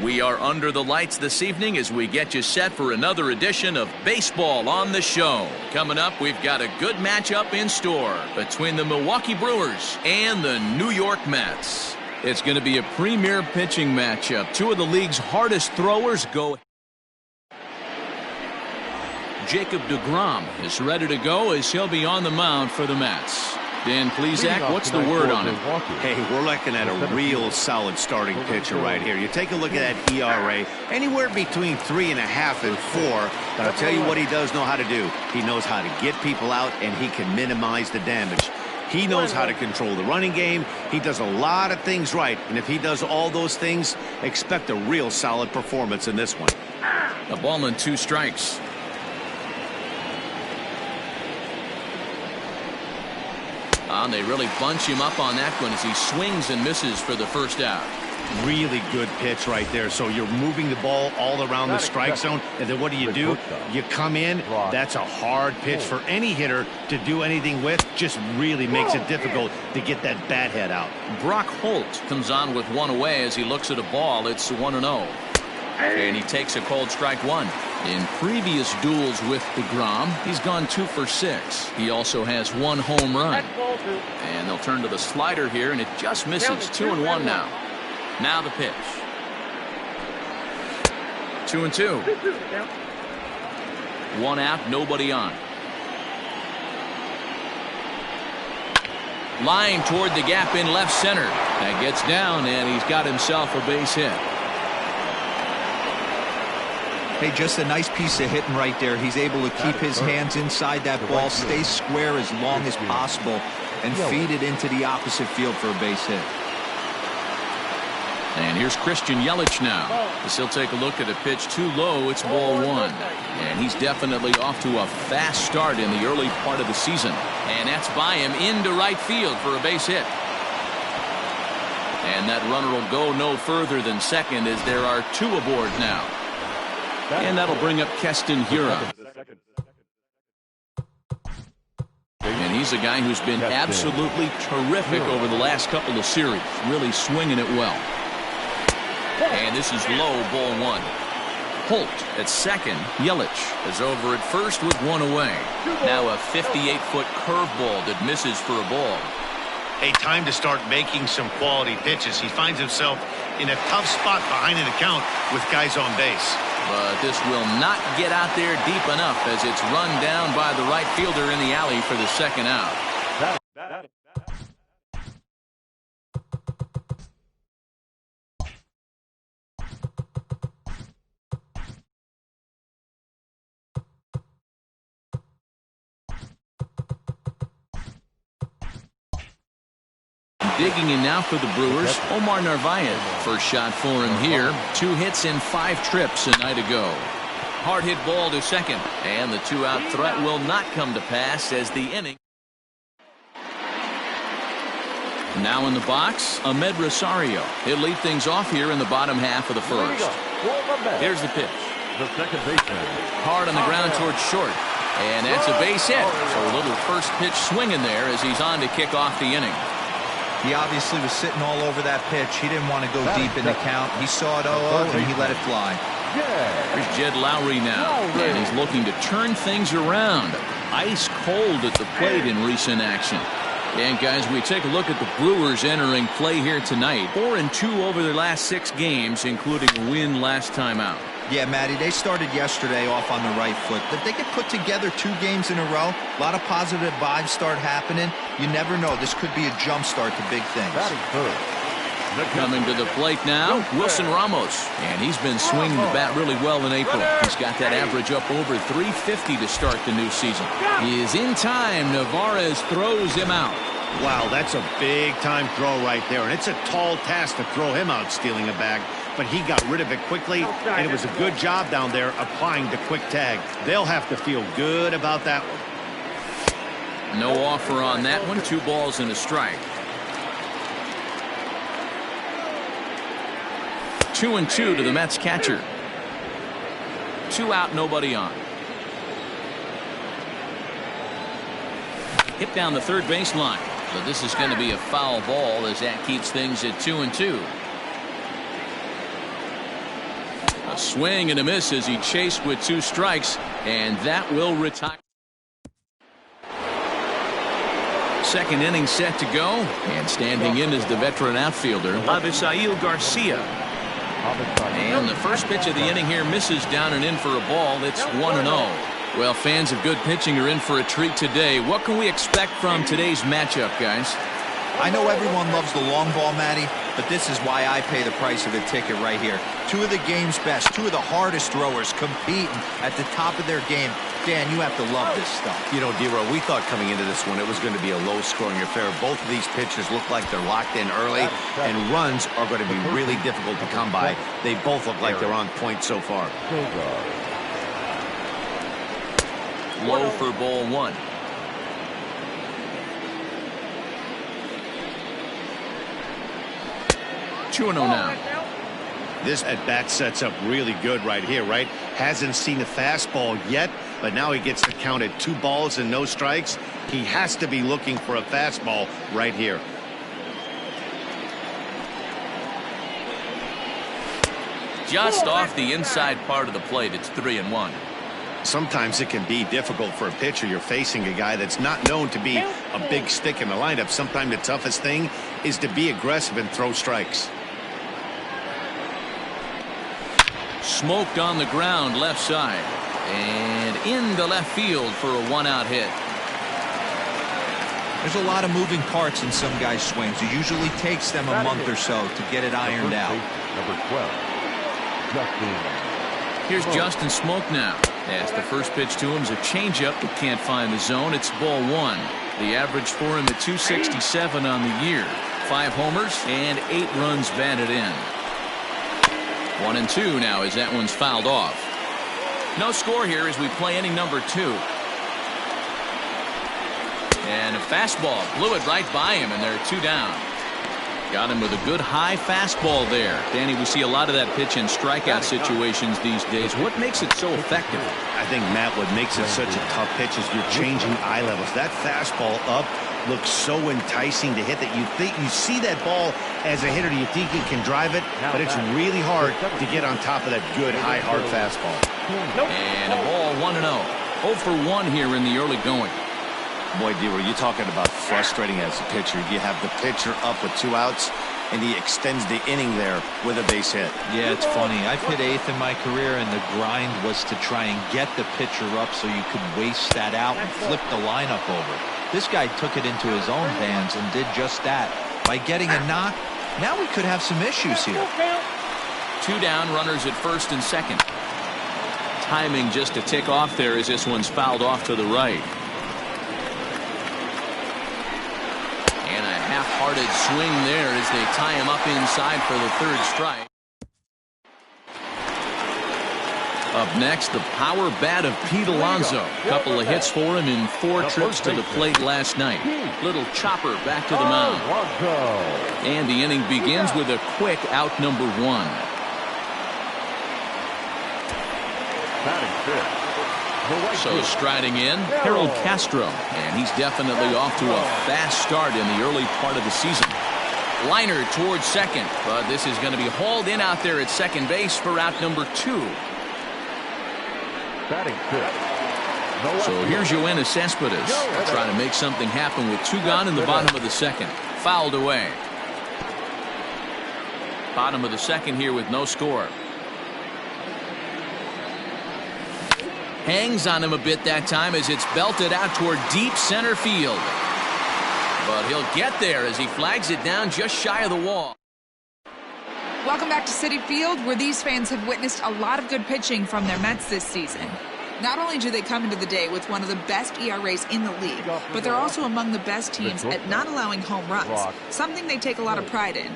We are under the lights this evening as we get you set for another edition of Baseball on the Show. Coming up, we've got a good matchup in store between the Milwaukee Brewers and the New York Mets. It's going to be a premier pitching matchup. Two of the league's hardest throwers go. Jacob deGrom is ready to go as he'll be on the mound for the Mets. Dan Plesac, what's the word on him? Hey, we're looking at a real solid starting pitcher right here. You take a look at that ERA, anywhere between 3.5 and 4. But I'll tell you what he does know how to do. He knows how to get people out, and he can minimize the damage. He knows how to control the running game. He does a lot of things right. And if he does all those things, expect a real solid performance in this one. A ball and 2 strikes. And they really bunch him up on that one as he swings and misses for the first out. Really good pitch right there. So you're moving the ball all around the strike zone, and then what do? You come in. That's a hard pitch for any hitter to do anything with. Just really makes it difficult to get that bat head out. Brock Holt comes on with 1 away as he looks at a ball. It's 1-0. And he takes a cold strike 1. In previous duels with deGrom, he's gone 2 for 6. He also has 1 home run. And they'll turn to the slider here, and it just misses. 2-1 now. Now the pitch. 2-2. 1 out, nobody on. Line toward the gap in left center. That gets down, and he's got himself a base hit. Hey, just a nice piece of hitting right there. He's able to keep his hands inside that ball, stay square as long as possible, and feed it into the opposite field for a base hit. And here's Christian Yelich now, as he'll take a look at a pitch too low. It's ball 1. And he's definitely off to a fast start in the early part of the season. And that's by him into right field for a base hit. And that runner will go no further than second as there are 2 aboard now. And that'll bring up Keston Hiura. And he's a guy who's been absolutely terrific over the last couple of series. Really swinging it well. And this is low, ball 1. Holt at second. Yelich is over at first with 1 away. Now a 58-foot curveball that misses for a ball. A time to start making some quality pitches. He finds himself in a tough spot behind an account with guys on base. But this will not get out there deep enough as it's run down by the right fielder in the alley for the second out. Digging in now for the Brewers, Omar Narvaez. First shot for him here. 2 hits in 5 trips a night ago. Hard hit ball to second. And the 2-out threat will not come to pass as the inning. Now in the box, Ahmed Rosario. He'll lead things off here in the bottom half of the first. Here's the pitch. The second baseman. Hard on the ground towards short. And that's a base hit. So a little first pitch swinging there as he's on to kick off the inning. He obviously was sitting all over that pitch. He didn't want to go deep in the count. He saw it 0-0 and he let it fly. Here's Jed Lowry now, and he's looking to turn things around. Ice cold at the plate in recent action. And guys, we take a look at the Brewers entering play here tonight. 4-2 over their last 6 games, including a win last time out. Yeah, Matty, they started yesterday off on the right foot. But they could put together 2 games in a row. A lot of positive vibes start happening. You never know. This could be a jump start to big things. Coming to the plate now, Wilson Ramos. And he's been swinging the bat really well in April. He's got that average up over 350 to start the new season. He is in time. Narvaez throws him out. Wow, that's a big-time throw right there. And it's a tall task to throw him out stealing a bag. But he got rid of it quickly, and it was a good job down there applying the quick tag. They'll have to feel good about that one. No offer on that one. 2 balls and a strike. 2-2 to the Mets catcher. 2 out, nobody on. Hit down the third baseline. So this is going to be a foul ball as that keeps things at 2-2. A swing and a miss as he chased with 2 strikes, and that will retire. Second inning set to go, and standing in is the veteran outfielder Avisail Garcia. And the first pitch of the inning here misses down and in for a ball. It's 1-0. Well, fans of good pitching are in for a treat today. What can we expect from today's matchup, guys? I know everyone loves the long ball, Matty, but this is why I pay the price of a ticket right here. 2 of the game's best, 2 of the hardest throwers competing at the top of their game. Dan, you have to love this stuff. You know, D-Row, we thought coming into this one it was going to be a low-scoring affair. Both of these pitchers look like they're locked in early, and runs are going to be really difficult to come by. They both look like they're on point so far. Low for ball 1. Now. This at-bat sets up really good right here, right? Hasn't seen a fastball yet, but now he gets to count at 2 balls and no strikes. He has to be looking for a fastball right here. Just off the inside part of the plate. It's 3-1. Sometimes it can be difficult for a pitcher. You're facing a guy that's not known to be a big stick in the lineup. Sometimes the toughest thing is to be aggressive and throw strikes. Smoked on the ground left side and into left field for a 1-out hit. There's a lot of moving parts in some guys' swings. It usually takes them a month or so to get it ironed out. Number 12, Here's Justin Smoke now. As the first pitch to him is a changeup that can't find the zone. It's ball 1. The average for him at 267 on the year. 5 homers and 8 runs batted in. 1-2 now as that one's fouled off. No score here as we play inning number 2. And a fastball blew it right by him, and there are 2 down. Got him with a good high fastball there. Danny, we see a lot of that pitch in strikeout situations these days. What makes it so effective? I think, Matt, what makes it such a tough pitch is you're changing eye levels. That fastball up looks so enticing to hit that you see that ball as a hitter, you think you can drive it, but it's really hard to get on top of that good high hard fastball. And a ball 1-0. 0 for 1 here in the early going. Boy, D-Row, you're talking about frustrating as a pitcher. You have the pitcher up with 2 outs, and he extends the inning there with a base hit. Yeah, it's funny. I've hit 8th in my career, and the grind was to try and get the pitcher up so you could waste that out and flip the lineup over. This guy took it into his own hands and did just that. By getting a knock, now we could have some issues here. 2 down, runners at first and second. Timing just to tick off there as this one's fouled off to the right. And a half-hearted swing there as they tie him up inside for the 3rd strike. Up next, the power bat of Pete Alonso. Couple of hits for him in 4 trips to the plate last night. Little chopper back to the mound. And the inning begins with a quick out number 1. So striding in, Harold Castro. And he's definitely off to a fast start in the early part of the season. Liner towards second, but this is going to be hauled in out there at second base for out number 2. So here's Yoenis Cespedes trying to make something happen with 2 gone in the bottom of the 2nd. Fouled away. Bottom of the 2nd here with no score. Hangs on him a bit that time as it's belted out toward deep center field. But he'll get there as he flags it down just shy of the wall. Welcome back to Citi Field, where these fans have witnessed a lot of good pitching from their Mets this season. Not only do they come into the day with one of the best ERAs in the league, but they're also among the best teams at not allowing home runs, something they take a lot of pride in.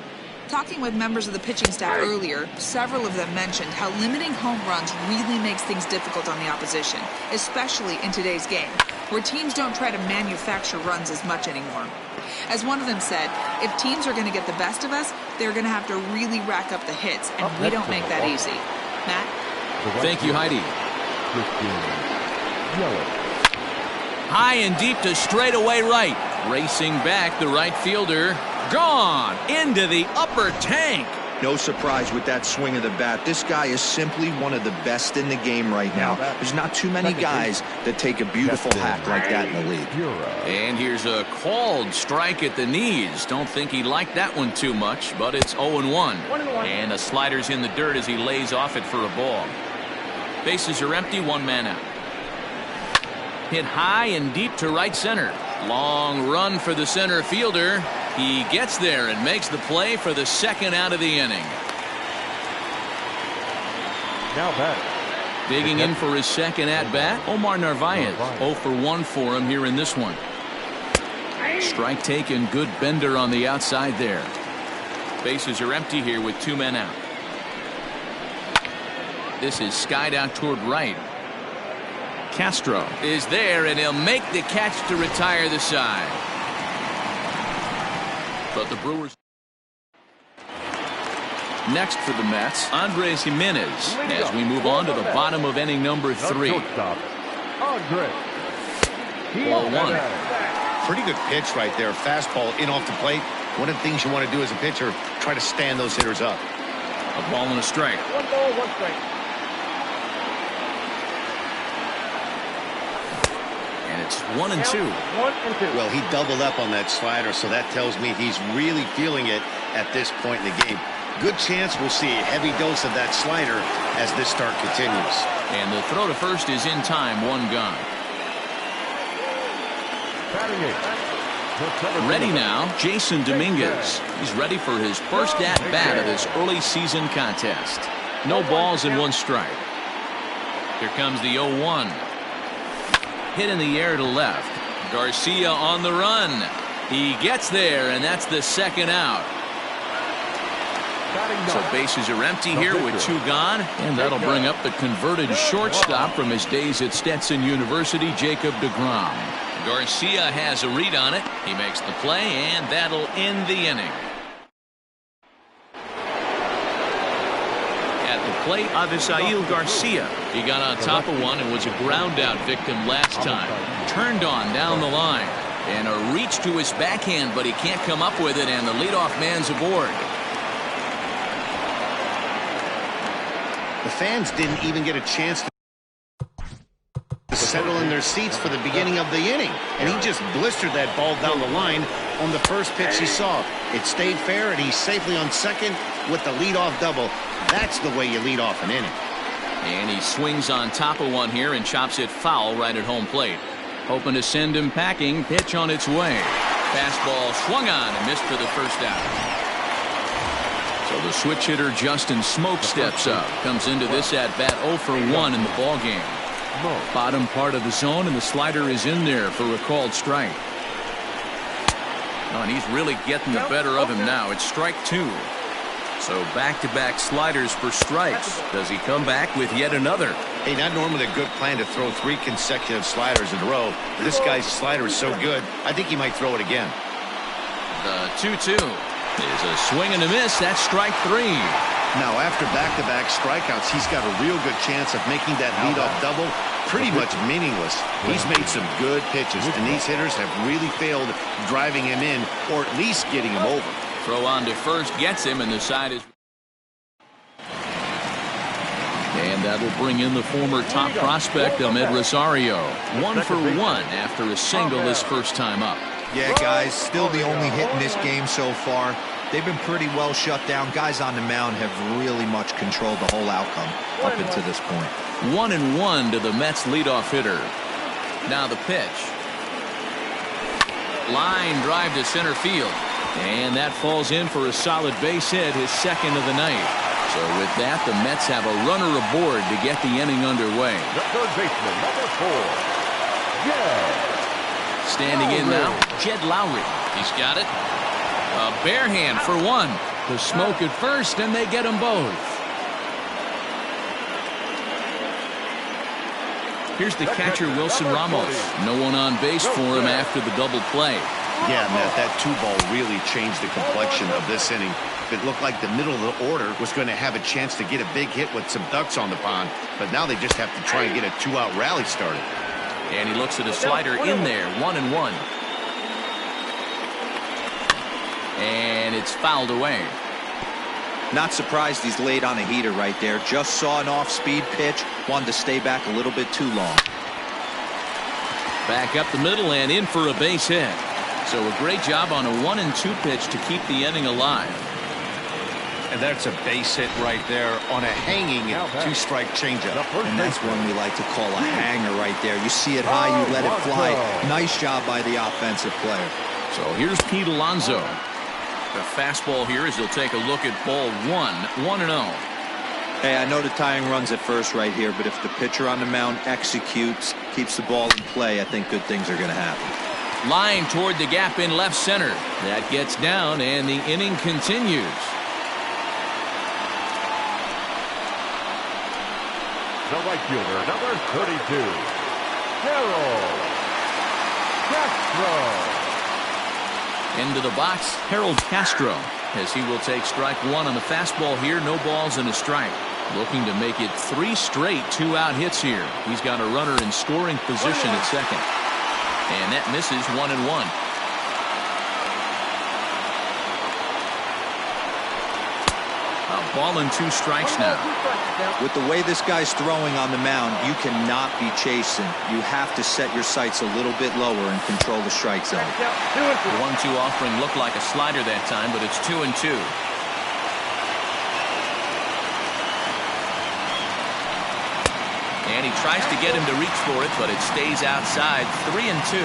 Talking with members of the pitching staff earlier, several of them mentioned how limiting home runs really makes things difficult on the opposition, especially in today's game, where teams don't try to manufacture runs as much anymore. As one of them said, if teams are going to get the best of us, they're going to have to really rack up the hits, and we don't make that easy. Matt? Thank you, Heidi. High and deep to straightaway right. Racing back, the right fielder. Gone into the upper tank. No surprise with that swing of the bat. This guy is simply one of the best in the game right now. There's not too many guys that take a beautiful hack like that in the league. And here's a called strike at the knees. Don't think he liked that one too much, but it's 0-1. And the slider's in the dirt as he lays off it for a ball. Bases are empty, one man out. Hit high and deep to right center. Long run for the center fielder. He gets there and makes the play for the second out of the inning. Now back. Digging in for his second at-bat, Omar Narvaez. 0 for 1 for him here in this one. Strike taken, good bender on the outside there. Bases are empty here with 2 men out. This is skied out toward right. Castro is there, and he'll make the catch to retire the side. But the Brewers. Next for the Mets, Andres Gimenez, as we move on to the bottom of inning number 3. Ball 1. Pretty good pitch right there. Fastball in off the plate. One of the things you want to do as a pitcher, try to stand those hitters up. A ball and a strike. 1 ball, 1 strike. And it's 1 and 2. 1 and 2. Well, he doubled up on that slider, so that tells me he's really feeling it at this point in the game. Good chance we'll see a heavy dose of that slider as this start continues. And the throw to first is in time, 1 gone. Ready now, Jason Dominguez. He's ready for his first at-bat of this early season contest. No balls and 1 strike. Here comes the 0-1. Hit in the air to left. Garcia on the run. He gets there, and that's the second out. So bases are empty here with 2 gone, and that'll bring up the converted shortstop from his days at Stetson University, Jacob deGrom. Garcia has a read on it. He makes the play, and that'll end the inning. At the plate, Avisail Garcia. He got on top of one and was a ground-out victim last time. Turned on down the line. And a reach to his backhand, but he can't come up with it, and the leadoff man's aboard. The fans didn't even get a chance to settle in their seats for the beginning of the inning, and he just blistered that ball down the line on the first pitch he saw. It stayed fair, and he's safely on second with the leadoff double. That's the way you lead off an inning. And he swings on top of one here and chops it foul right at home plate. Hoping to send him packing. Pitch on its way. Fastball swung on and missed for the first out. So the switch hitter Justin Smoak steps up. Comes into this at bat 0 for 1 in the ball game. Bottom part of the zone, and the slider is in there for a called strike. Oh, and he's really getting the better of him now. It's strike 2. So back-to-back sliders for strikes. Does he come back with yet another? Hey, not normally a good plan to throw 3 consecutive sliders in a row. This guy's slider is so good, I think he might throw it again. The 2-2 is a swing and a miss. That's strike 3. Now, after back-to-back strikeouts, he's got a real good chance of making that leadoff double pretty much meaningless. He's made some good pitches, and these hitters have really failed driving him in or at least getting him over. Throw on to first gets him, and the side is. And that'll bring in the former top prospect, Ahmed Rosario. 1 for 1 after a single his first time up. Yeah, guys, still the only hit in this game so far. They've been pretty well shut down. Guys on the mound have really much controlled the whole outcome up until this point. 1-1 to the Mets leadoff hitter. Now the pitch. Line drive to center field. And that falls in for a solid base hit, his second of the night. So with that, the Mets have a runner aboard to get the inning underway. The third baseman, number 4, Jed. Standing in now, Jed Lowry. He's got it. A bare hand for 1. The Smoak at first, and they get them both. Here's the catcher, Wilson Ramos. No one on base for him after the double play. Yeah, Matt, that 2-ball really changed the complexion of this inning. It looked like the middle of the order was going to have a chance to get a big hit with some ducks on the pond, but now they just have to try and get a 2-out rally started. And he looks at a slider in there, 1-1. And it's fouled away. Not surprised he's laid on a heater right there. Just saw an off-speed pitch. Wanted to stay back a little bit too long. Back up the middle and in for a base hit. So a great job on a 1-2 pitch to keep the inning alive. And that's a base hit right there on a hanging 2-strike changeup. And that's one we like to call a hanger right there. You see it high, you let it fly. Nice job by the offensive player. So here's Pete Alonso. The fastball here as he'll take a look at ball 1-0. Hey, I know the tying runs at first right here, but if the pitcher on the mound executes, keeps the ball in play, I think good things are going to happen. Line toward the gap in left center. That gets down, and the inning continues. The right fielder, number 32, Harold Castro. Into the box, Harold Castro, as he will take strike one on the fastball here. No balls and a strike. Looking to make it 3 straight 2-out hits here. He's got a runner in scoring position at second. And that misses 1-1. A ball and 2 strikes now. With the way this guy's throwing on the mound, you cannot be chasing. You have to set your sights a little bit lower and control the strike zone. The 1-2 offering looked like a slider that time, but it's 2-2. And he tries to get him to reach for it, but it stays outside. 3-2.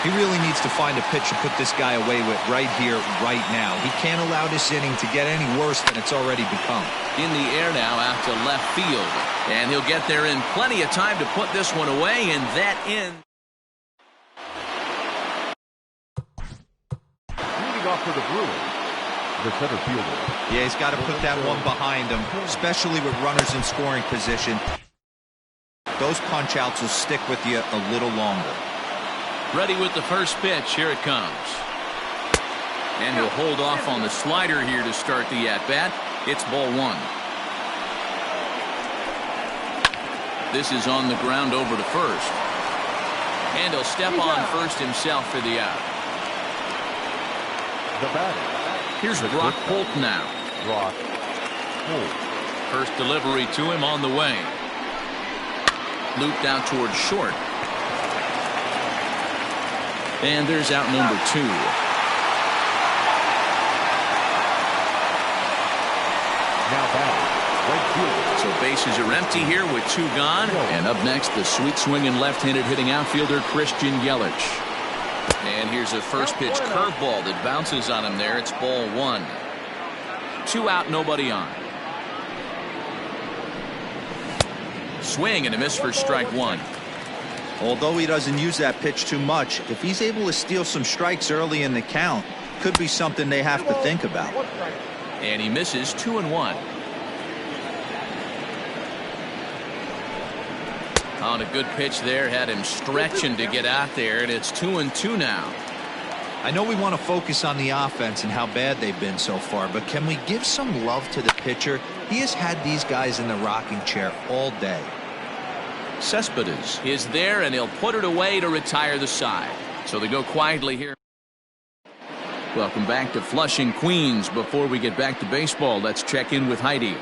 He really needs to find a pitch to put this guy away with right here, right now. He can't allow this inning to get any worse than it's already become. In the air now out to left field. And he'll get there in plenty of time to put this one away, and that ends. Leading off for the Brewers, the center fielder. Yeah, he's got to put that one behind him, especially with runners in scoring position. Those punch-outs will stick with you a little longer. Ready with the first pitch. Here it comes. And he'll hold off on the slider here to start the at-bat. It's ball 1. This is on the ground over to first. And he'll step on first himself for the out. The batter. Here's Brock Holt now. Brock Holt. First delivery to him on the way. Looped out towards short. And there's out number 2. Now batting, right fielder. So bases are empty here with 2 gone. And up next, the sweet swinging left-handed hitting outfielder Christian Yelich. And here's a first pitch curveball that bounces on him there. It's ball 1. 2 out, nobody on. Swing and a miss for strike 1. Although he doesn't use that pitch too much, if he's able to steal some strikes early in the count, could be something they have to think about. And he misses 2-1. On a good pitch there, had him stretching to get out there, and it's 2-2 now. I know we want to focus on the offense and how bad they've been so far, but can we give some love to the pitcher? He has had these guys in the rocking chair all day. Cespedes is there, and he'll put it away to retire the side. So they go quietly here. Welcome back to Flushing, Queens. Before we get back to baseball, let's check in with Heidi.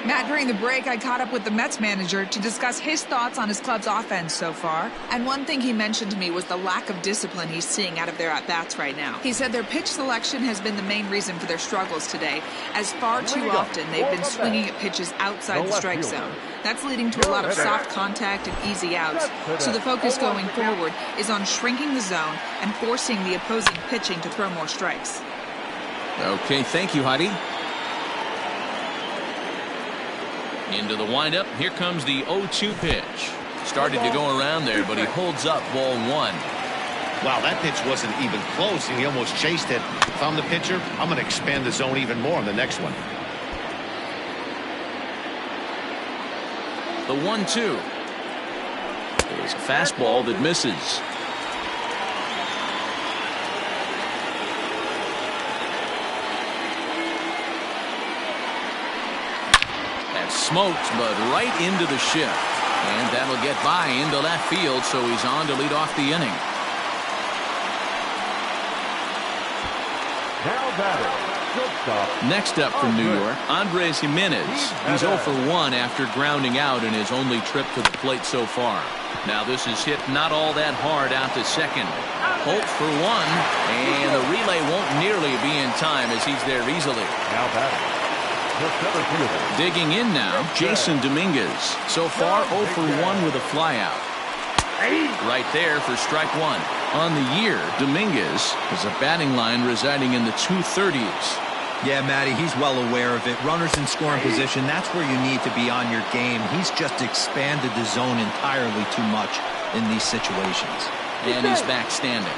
Matt, during the break, I caught up with the Mets manager to discuss his thoughts on his club's offense so far. And one thing he mentioned to me was the lack of discipline he's seeing out of their at-bats right now. He said their pitch selection has been the main reason for their struggles today, as far too often they've been swinging at pitches outside the strike zone. That's leading to a lot of soft contact and easy outs. So the focus going forward is on shrinking the zone and forcing the opposing pitching to throw more strikes. Okay, thank you, Heidi. Into the windup. Here comes the 0-2 pitch. Started to go around there, but he holds up ball 1. Wow, that pitch wasn't even close, and he almost chased it. If I'm the pitcher, I'm going to expand the zone even more on the next one. The 1-2 is a fastball that misses. Smoked, but right into the shift. And that'll get by into left field, so he's on to lead off the inning. Now batting, Shortstop. Next up from New York, Andres Gimenez. He's 0 for 1 after grounding out in his only trip to the plate so far. Now this is hit not all that hard out to second. Holt for 1, and the relay won't nearly be in time as he's there easily. Now batting. The center fielder. Digging in now, Jason Dominguez. So far 0 for 1 with a flyout. Right there for strike 1. On the year, Dominguez has a batting line residing in the 230s. Yeah, Matty, he's well aware of it. Runners in scoring position, that's where you need to be on your game. He's just expanded the zone entirely too much in these situations. And he's back standing.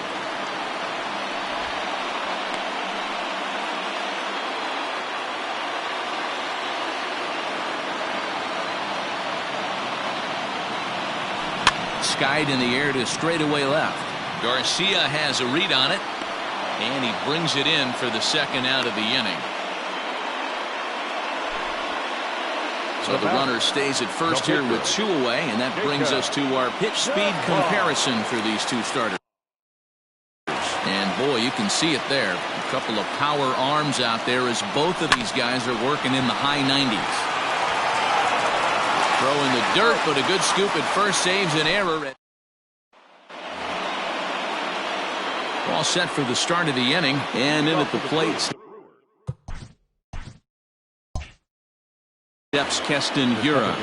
Skied in the air to straightaway left. Garcia has a read on it, and he brings it in for the second out of the inning. So the runner stays at first here with 2 away, and that brings us to our pitch speed comparison for these two starters. And boy, you can see it there. A couple of power arms out there as both of these guys are working in the high 90s. Throw in the dirt, but a good scoop at first saves an error. All set for the start of the inning, and in at the plate steps Keston Hiura.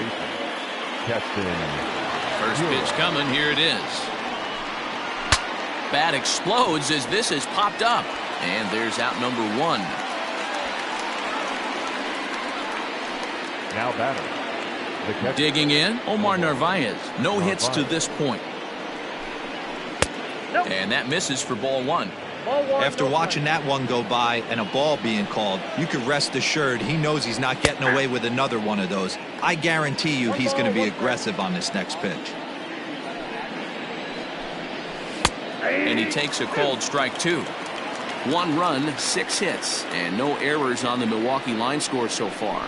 First pitch coming, here it is. Bat explodes as this has popped up, and there's out number 1. Now batting. Digging in, Omar Narvaez. No hits to this point. And that misses for ball 1. After watching that one go by and a ball being called, you can rest assured he knows he's not getting away with another one of those. I guarantee you he's going to be aggressive on this next pitch. And he takes a called strike 2. 1 run, 6 hits, and no errors on the Milwaukee line score so far.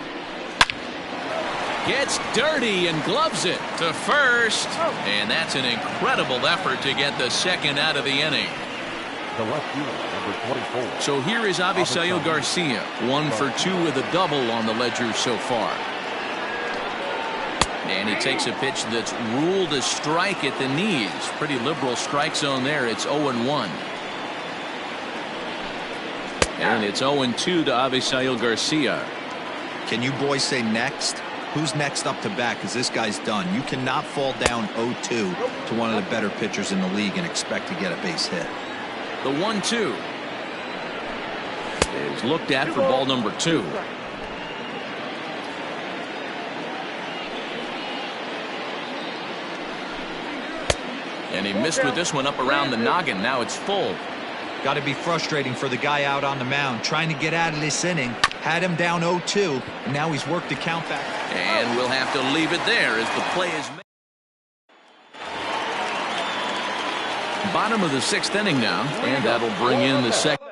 Gets dirty and gloves it to first. And that's an incredible effort to get the second out of the inning. The left fielder, number 24. So here is Avisail Garcia. 1 for 2 with a double on the ledger so far. And he takes a pitch that's ruled a strike at the knees. Pretty liberal strike zone there. It's 0-1. And it's 0-2 to Avisail Garcia. Can you boys say next? Who's next up to bat? Because this guy's done. You cannot fall down 0-2 to one of the better pitchers in the league and expect to get a base hit. The 1-2 is looked at for ball number 2. And he missed with this one up around the noggin. Now it's full. Got to be frustrating for the guy out on the mound trying to get out of this inning. Had him down 0-2, and now he's worked the count back. And we'll have to leave it there as the play is made. Bottom of the 6th inning now, and that'll bring in the second.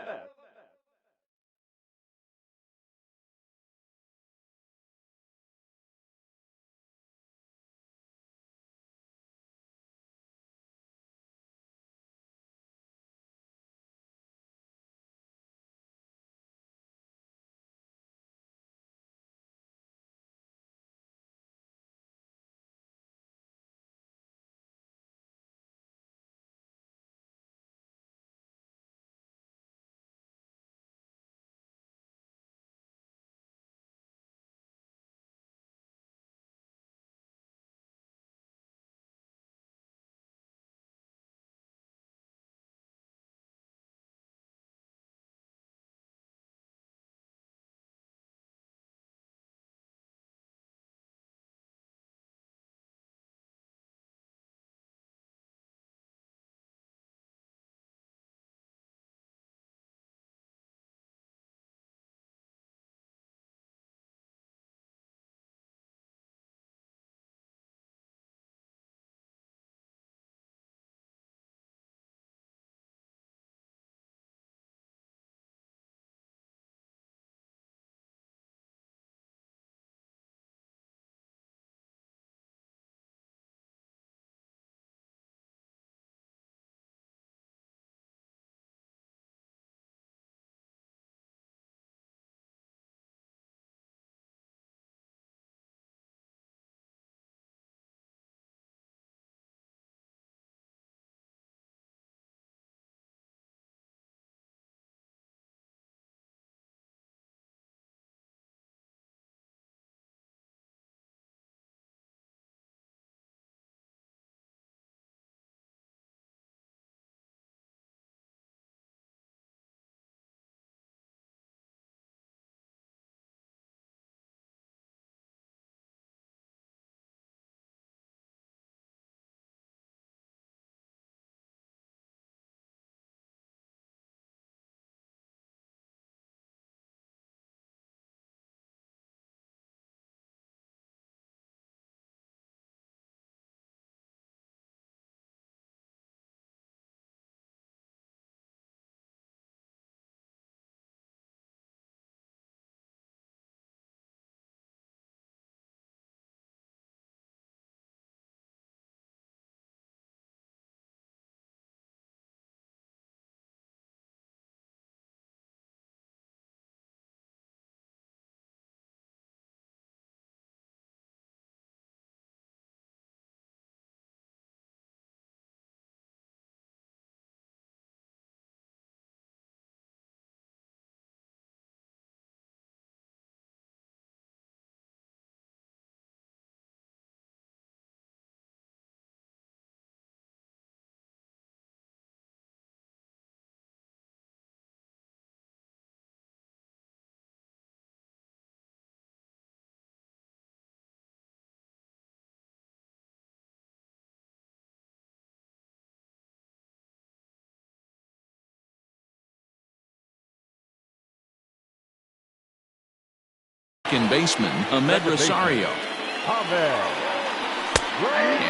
second baseman, Ahmed Rosario. And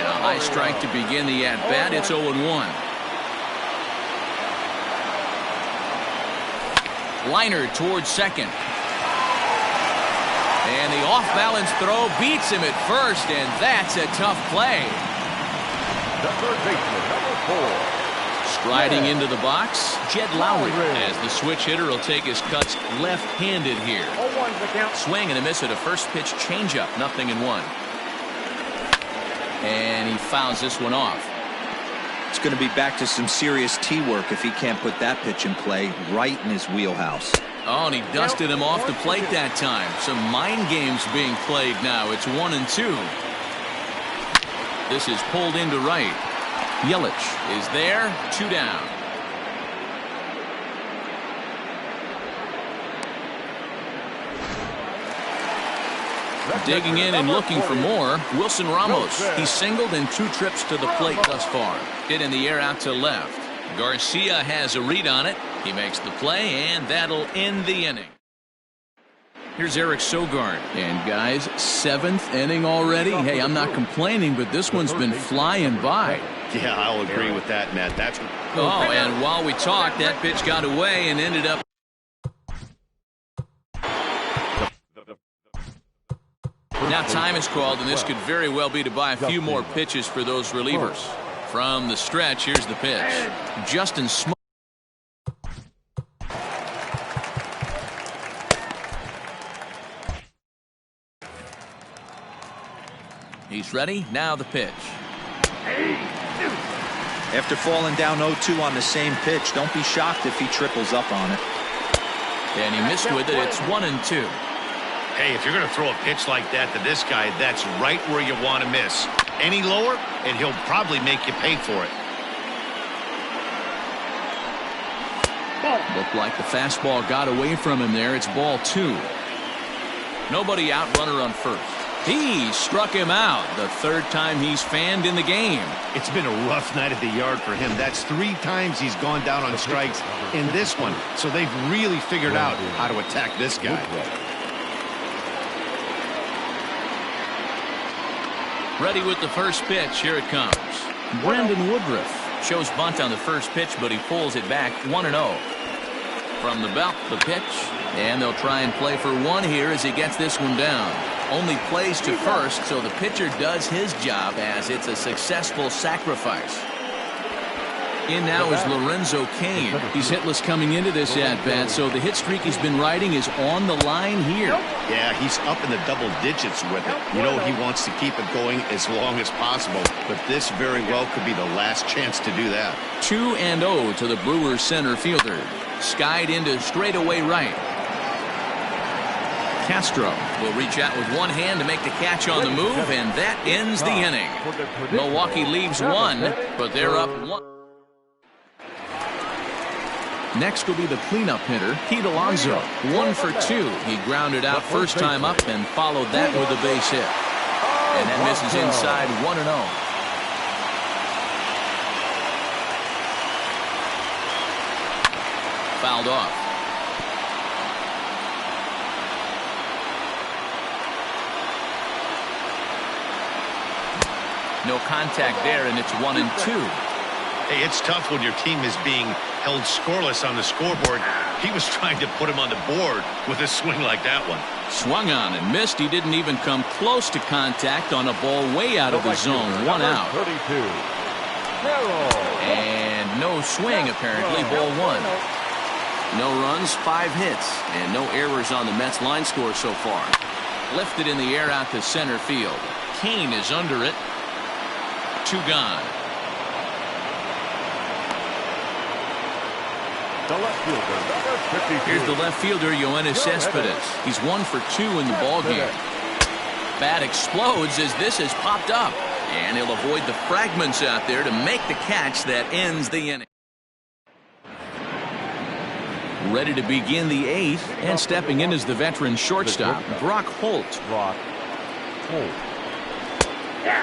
a high strike to begin the at-bat. It's 0-1. Liner towards second. And the off-balance throw beats him at first, and that's a tough play. The third baseman, number 4. Striding into the box, Jed Lowry, as the switch hitter will take his cuts left-handed here. Swing and a miss at a first pitch changeup, 0-1. And he fouls this one off. It's going to be back to some serious tee work if he can't put that pitch in play right in his wheelhouse. Oh, and he dusted him off the plate that time. Some mind games being played now. It's 1-2. This is pulled into right. Yelich is there, 2 down. Digging in and looking for more, Wilson Ramos. He singled in 2 trips to the plate thus far. Hit in the air out to left. Garcia has a read on it. He makes the play, and that'll end the inning. Here's Eric Sogard. And guys, 7th inning already. Hey, I'm not complaining, but this one's been flying by. Yeah, I'll agree with that, Matt. That's. Oh, and while we talked, that pitch got away and ended up. Now time is called, and this could very well be to buy a few more pitches for those relievers. From the stretch, here's the pitch. Justin Smoke. He's ready. Now the pitch. After falling down 0-2 on the same pitch, don't be shocked if he triples up on it. And he missed with it. It's 1-2. Hey, if you're going to throw a pitch like that to this guy, that's right where you want to miss. Any lower, and he'll probably make you pay for it. Looked like the fastball got away from him there. It's ball 2. Nobody out, runner on first. He struck him out. The 3rd time he's fanned in the game. It's been a rough night at the yard for him. That's 3 times he's gone down on strikes in this one. So they've really figured out how to attack this guy. Ready with the first pitch. Here it comes. Brandon Woodruff shows bunt on the first pitch, but he pulls it back 1-0. From the belt, the pitch, and they'll try and play for 1 here as he gets this one down. Only plays to first, so the pitcher does his job as it's a successful sacrifice. In now is Lorenzo Cain. He's hitless coming into this at-bat, so the hit streak he's been riding is on the line here. Yeah, he's up in the double digits with it. You know he wants to keep it going as long as possible, but this very well could be the last chance to do that. 2-0 to the Brewers center fielder. Skied into straightaway right. Castro will reach out with one hand to make the catch on the move, and that ends the inning. Milwaukee leaves 1, but they're up 1. Next will be the cleanup hitter, Pete Alonso. 1 for 2. He grounded out first time up and followed that with a base hit. And that misses inside 1-0. Fouled off. No contact there, and it's 1-2. Hey, it's tough when your team is being held scoreless on the scoreboard. He was trying to put him on the board with a swing like that one. Swung on and missed. He didn't even come close to contact on a ball way out of the zone. 1 out. 32. And no swing, apparently. Ball 1. No runs, 5 hits, and no errors on the Mets line score so far. Lifted in the air out to center field. Cain is under it. 2 gone. The left fielder, number 52. Here's the left fielder, Yoenis Cespedes. He's 1 for 2 in the ballgame. Bat explodes as this has popped up, and he'll avoid the fragments out there to make the catch that ends the inning. Ready to begin the 8th, and stepping in is the veteran shortstop, Brock Holt.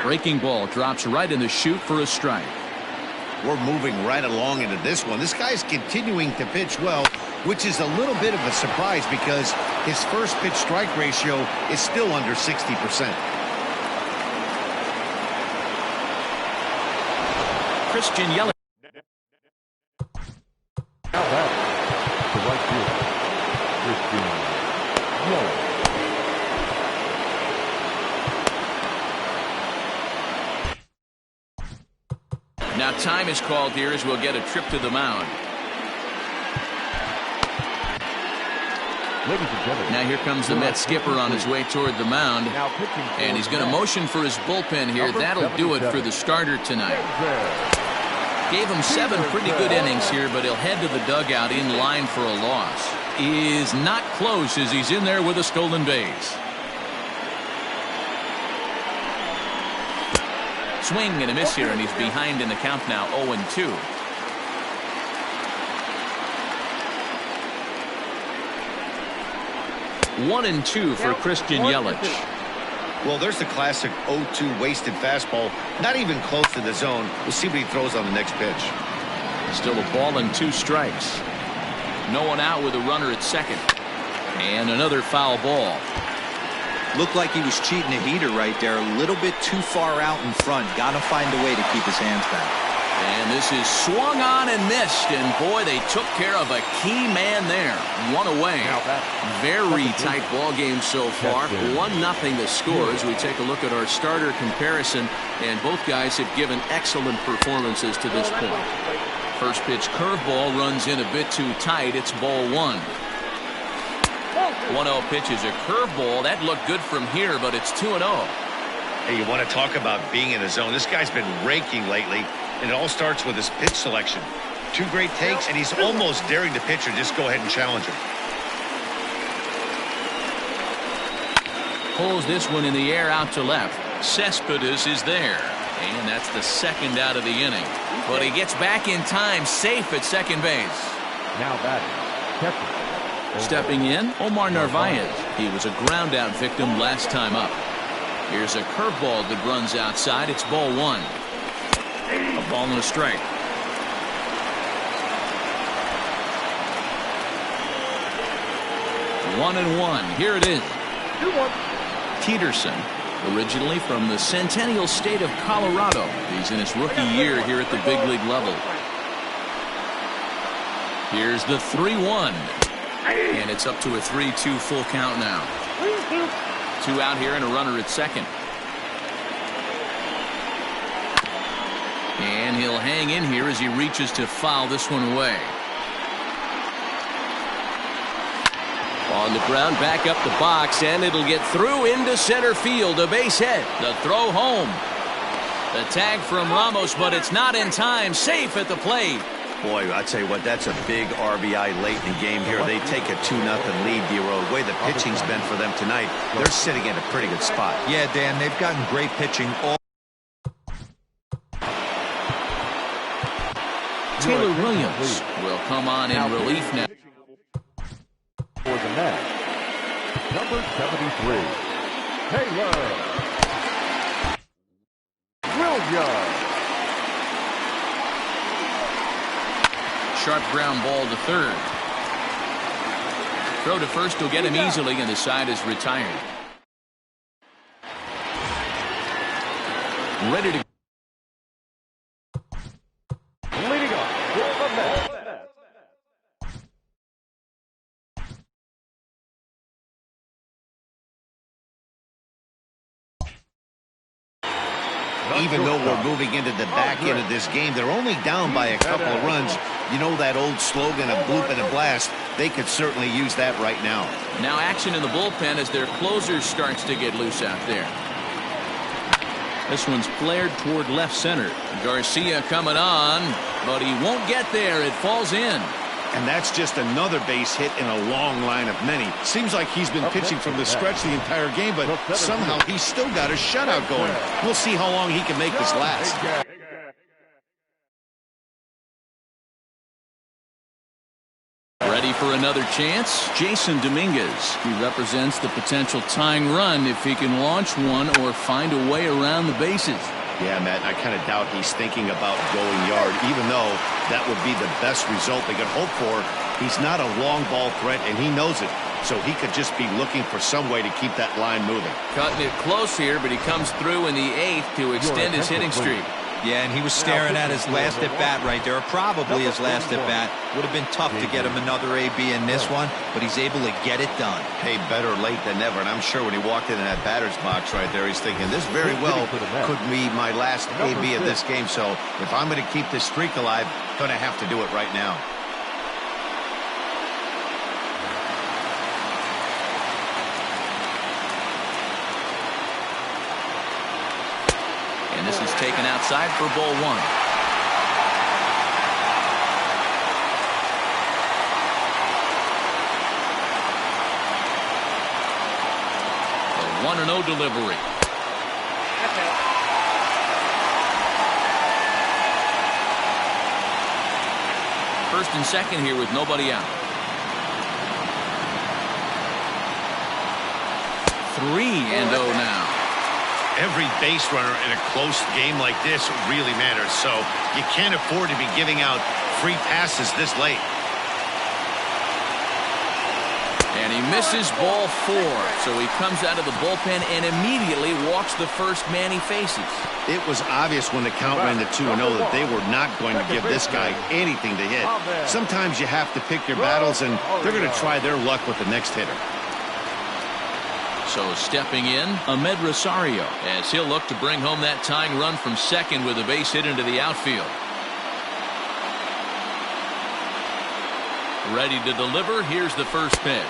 Breaking ball drops right in the chute for a strike. We're moving right along into this one. This guy's continuing to pitch well, which is a little bit of a surprise because his first pitch strike ratio is still under 60%. Christian Yelich. Now back to right field, Christian Yelich. Now time is called here as we'll get a trip to the mound. Ladies and gentlemen, Now here comes the Mets skipper on his way toward the mound. now pitching for And he's going to the Mets, motion for his bullpen here. Number That'll do it for 77. the starter tonight. There. Gave him 7 pretty good innings here, but he'll head to the dugout in line for a loss. Is not close as he's in there with a stolen base. Swing and a miss here, and he's behind in the count now, 0-2. One and two for Christian Yelich. Well, there's the classic 0-2 wasted fastball. Not even close to the zone. We'll see what he throws on the next pitch. Still a ball and 2 strikes. No one out with a runner at second. And another foul ball. Looked like he was cheating a heater right there. A little bit too far out in front. Got to find a way to keep his hands back. And this is swung on and missed. And boy, they took care of a key man there. One away. Very tight ball game so far. 1-0 the score as we take a look at our starter comparison. And both guys have given excellent performances to this point. First pitch curveball runs in a bit too tight. It's ball 1. 1-0 pitch is a curveball. That looked good from here, but it's 2-0. Hey, you want to talk about being in the zone? This guy's been raking lately, and it all starts with his pitch selection. 2 great takes, and he's almost daring the pitcher just go ahead and challenge him. Pulls this one in the air out to left. Cespedes is there. And that's the second out of the inning. But he gets back in time, safe at second base. Now batting, catcher. Stepping in, Omar Narvaez. He was a ground out victim last time up. Here's a curveball that runs outside. It's ball 1. A ball and a strike. One and one. Here it is. 2-1. Peterson, originally from the Centennial State of Colorado. He's in his rookie year here at the big league level. Here's the 3-1. And it's up to a 3-2 full count now. 2 out here and a runner at second. And he'll hang in here as he reaches to foul this one away. On the ground, back up the box, and it'll get through into center field. A base hit. The throw home. The tag from Ramos, but it's not in time. Safe at the plate. Boy, I tell you what, that's a big RBI late in the game here. They take a 2-0 lead, D-Row. The way the pitching's been for them tonight, they're sitting in a pretty good spot. Yeah, Dan, they've gotten great pitching all. Taylor Williams will come on in relief now. For the Mets, number 73, Taylor Williams. Sharp ground ball to third. Throw to first will get him easily, and the side is retired. Ready to Leading off for the Mets. Even though we're moving into the back end of this game, they're only down by a couple of runs. You know that old slogan, a bloop and a blast. They could certainly use that right now. now action in the bullpen as their closer starts to get loose out there. This one's flared toward left center. Garcia coming on, but he won't get there. It falls in. And that's just another base hit in a long line of many. Seems like he's been pitching from the stretch the entire game, but somehow he's still got a shutout going. We'll see how long he can make this last. Ready for another chance? Jason Dominguez. He represents the potential tying run if he can launch one or find a way around the bases. Yeah, Matt, I kind of doubt he's thinking about going yard, even though that would be the best result they could hope for. He's not a long ball threat, and he knows it. So he could just be looking for some way to keep that line moving. Cutting it close here, but he comes through in the 8th to extend his hitting streak. Yeah, and he was staring at his last at-bat right there, probably his last at-bat. Would have been tough to get him another AB in this one, but he's able to get it done. Hey, better late than never, and I'm sure when he walked into that batter's box right there, he's thinking, this very well could be my last AB of this game, so if I'm going to keep this streak alive, going to have to do it right now. And this is taken outside for ball 1. The 1-0 delivery. First and second here with nobody out. 3-0 now. Every base runner in a close game like this really matters, so you can't afford to be giving out free passes this late. And he misses ball 4, so he comes out of the bullpen and immediately walks the first man he faces. It was obvious when the count ran to 2-0 that they were not going to give this guy anything to hit. Sometimes you have to pick your battles, and they're going to try their luck with the next hitter. So stepping in, Ahmed Rosario, as he'll look to bring home that tying run from second with a base hit into the outfield. Ready to deliver. Here's the first pitch.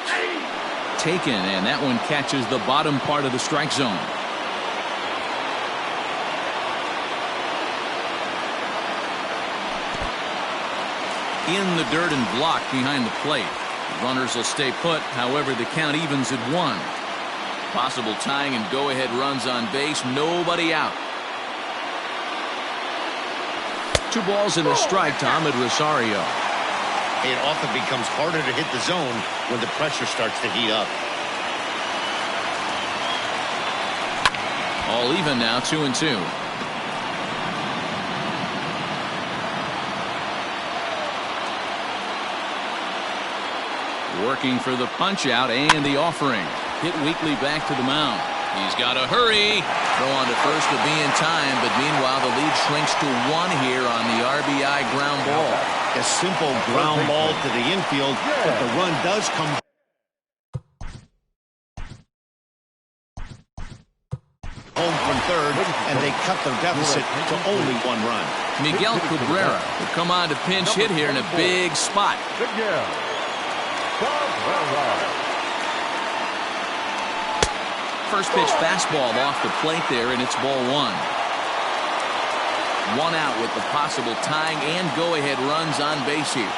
Taken, and that one catches the bottom part of the strike zone. In the dirt and blocked behind the plate. Runners will stay put, however the count evens at 1. Possible tying and go-ahead runs on base. Nobody out. 2 balls and a strike to Ahmed Rosario. It often becomes harder to hit the zone when the pressure starts to heat up. All even now, 2-2. Working for the punch out and the offering. Hit weakly back to the mound. He's got to hurry. Throw on to first to be in time, but meanwhile the lead shrinks to 1 here on the RBI ground ball. A simple ground ball to the infield, but the run does come home from third, and they cut their deficit to only 1 run. Miguel Cabrera will come on to pinch hit here in a big spot. First pitch fastball off the plate there, and it's ball 1. 1 out with the possible tying and go-ahead runs on base here.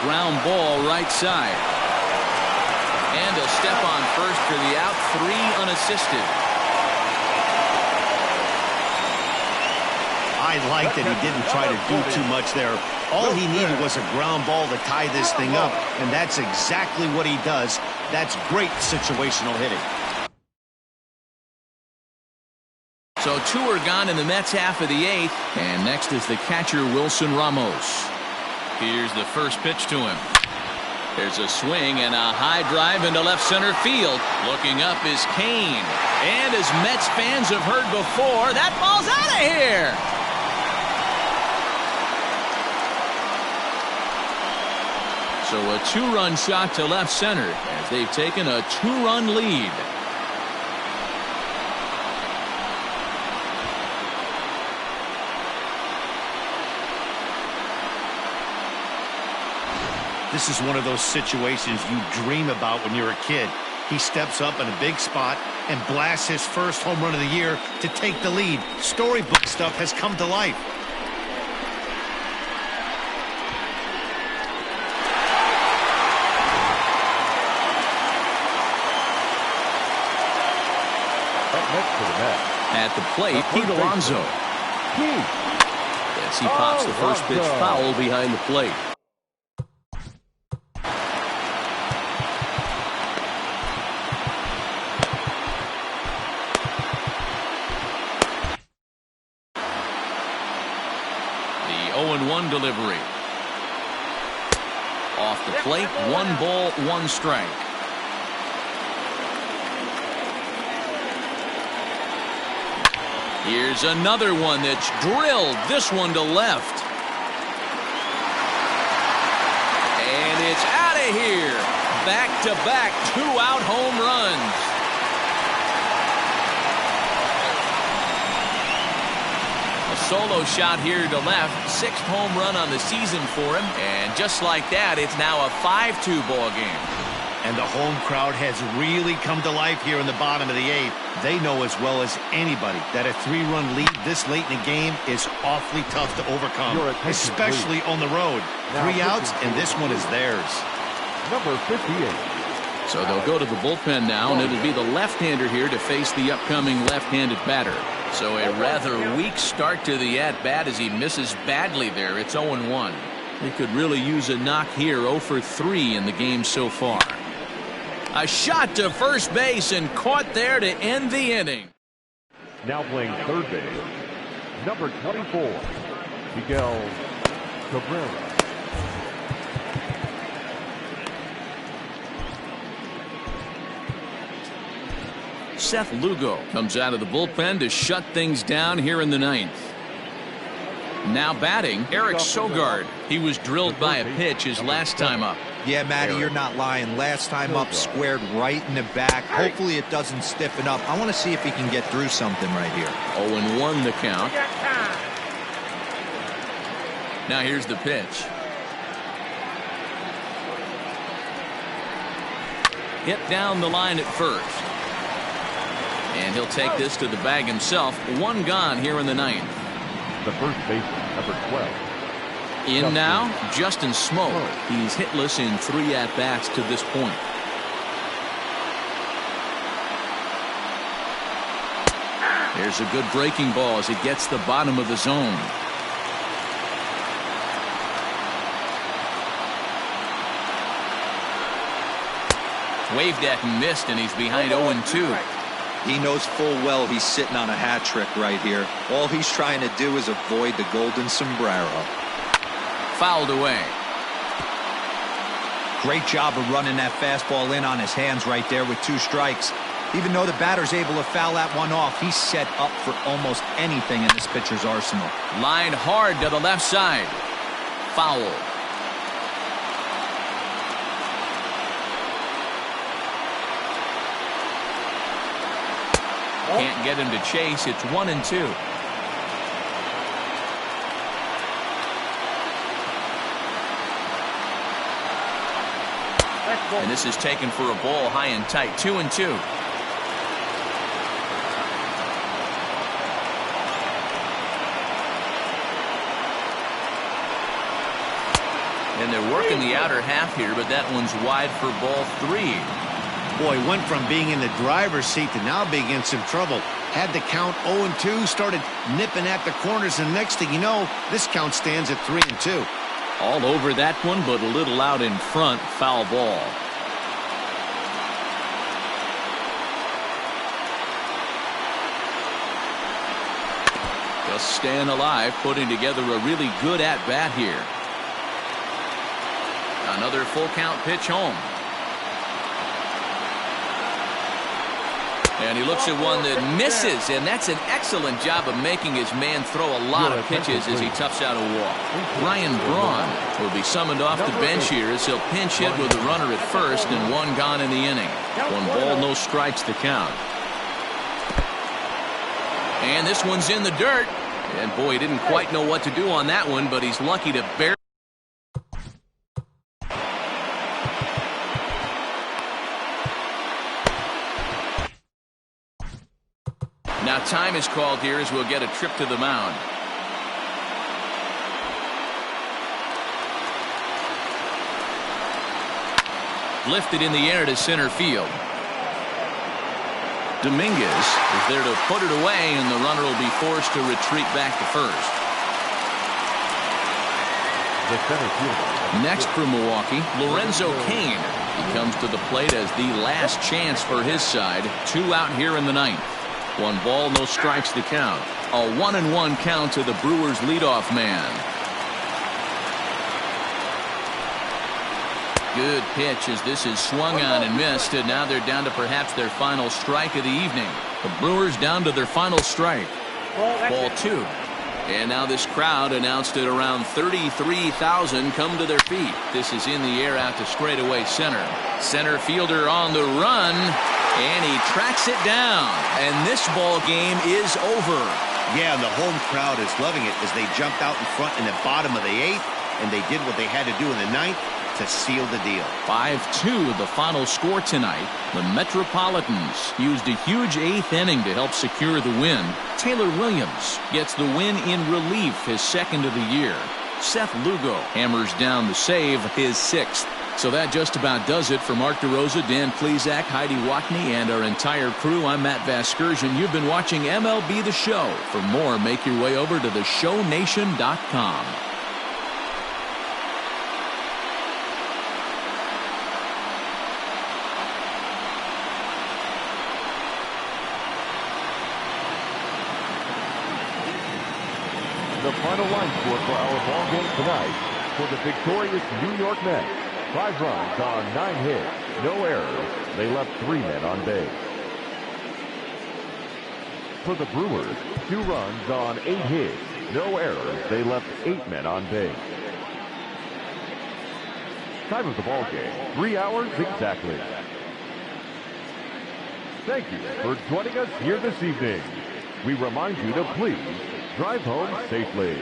Ground ball right side. And a step on first for the out, 3 unassisted. I like that he didn't try to do too much there. All he needed was a ground ball to tie this thing up, and that's exactly what he does. That's great situational hitting. So 2 are gone in the Mets half of the 8th, and next is the catcher Wilson Ramos. Here's the first pitch to him. There's a swing and a high drive into left center field. Looking up is Kane. And as Mets fans have heard before, that ball's out of here. So a 2-run shot to left center as they've taken a 2-run lead. This is one of those situations you dream about when you're a kid. He steps up in a big spot and blasts his first home run of the year to take the lead. Storybook stuff has come to life. At the plate, Pete Alonso. As he pops the first pitch foul behind the plate. The 0-1 delivery. Off the plate, 1 ball, 1 strike. Here's another one that's drilled. This one to left. And it's out of here. Back-to-back 2-out home runs. A solo shot here to left. 6th home run on the season for him. And just like that, it's now a 5-2 ball game. And the home crowd has really come to life here in the bottom of the 8th. They know as well as anybody that a 3-run lead this late in the game is awfully tough to overcome, especially on the road. 3 outs, and this one is theirs. Number 58. So they'll go to the bullpen now, and it'll be the left-hander here to face the upcoming left-handed batter. So a rather weak start to the at-bat as he misses badly there. It's 0-1. He could really use a knock here. 0 for 3 in the game so far. A shot to first base and caught there to end the inning. Now playing third base, number 24, Miguel Cabrera. Seth Lugo comes out of the bullpen to shut things down here in the 9th. Now batting, Eric Sogard. He was drilled by a pitch his last time up. Yeah, Matty, you're not lying. Last time up, squared right in the back. Hopefully it doesn't stiffen up. I want to see if he can get through something right here. 0-1 the count. Now here's the pitch. Hit down the line at first. And he'll take this to the bag himself. 1 gone here in the 9th. The first baseman, number 12. In now, Justin Smoak. He's hitless in 3 at-bats to this point. There's a good breaking ball as it gets the bottom of the zone. Waved at and missed, and he's behind 0-2. He knows full well he's sitting on a hat trick right here. All he's trying to do is avoid the golden sombrero. Fouled away. Great job of running that fastball in on his hands right there with 2 strikes. Even though the batter's able to foul that one off, he's set up for almost anything in this pitcher's arsenal. Line hard to the left side. Foul. Can't get him to chase. It's 1-2. And this is taken for a ball high and tight. 2-2. And they're working the outer half here, but that one's wide for ball 3. Boy, went from being in the driver's seat to now being in some trouble. Had the count 0-2, started nipping at the corners, and next thing you know, this count stands at 3-2. All over that one, but a little out in front. Foul ball. Just staying alive, putting together a really good at-bat here. Another full count pitch home. And he looks at one that misses, and that's an excellent job of making his man throw a lot of pitches as he toughs out a walk. Ryan Braun will be summoned off the bench here as he'll pinch hit with a runner at first and 1 gone in the inning. 1 ball, no strikes to count. And this one's in the dirt. And boy, he didn't quite know what to do on that one, but he's lucky to barely. Now time is called here as we'll get a trip to the mound. Lifted in the air to center field. Dominguez is there to put it away, and the runner will be forced to retreat back to first. Next for Milwaukee, Lorenzo Cain. He comes to the plate as the last chance for his side. 2 out here in the 9th. 1 ball, no strikes to count. A 1-1 count to the Brewers leadoff man. Good pitch as this is swung on and missed, and now they're down to perhaps their final strike of the evening. The Brewers down to their final strike. Ball 2. And now this crowd, announced at around 33,000, come to their feet. This is in the air out to straightaway center. Center fielder on the run, and he tracks it down. And this ball game is over. Yeah, and the home crowd is loving it as they jumped out in front in the bottom of the 8th, and they did what they had to do in the 9th to seal the deal. 5-2 the final score tonight. The Metropolitans used a huge 8th inning to help secure the win. Taylor Williams gets the win in relief, his 2nd of the year. Seth Lugo hammers down the save, his 6th. So that just about does it for Mark DeRosa, Dan Plesac, Heidi Watney, and our entire crew. I'm Matt Vasgersian. You've been watching MLB The Show. For more, make your way over to theshownation.com. The final line score for our ball game tonight: for the victorious New York Mets, 5 runs on 9 hits, no errors. They left 3 men on base. For the Brewers, 2 runs on 8 hits, no errors. They left 8 men on base. Time of the ball game, 3 hours exactly. Thank you for joining us here this evening. We remind you to please drive home safely.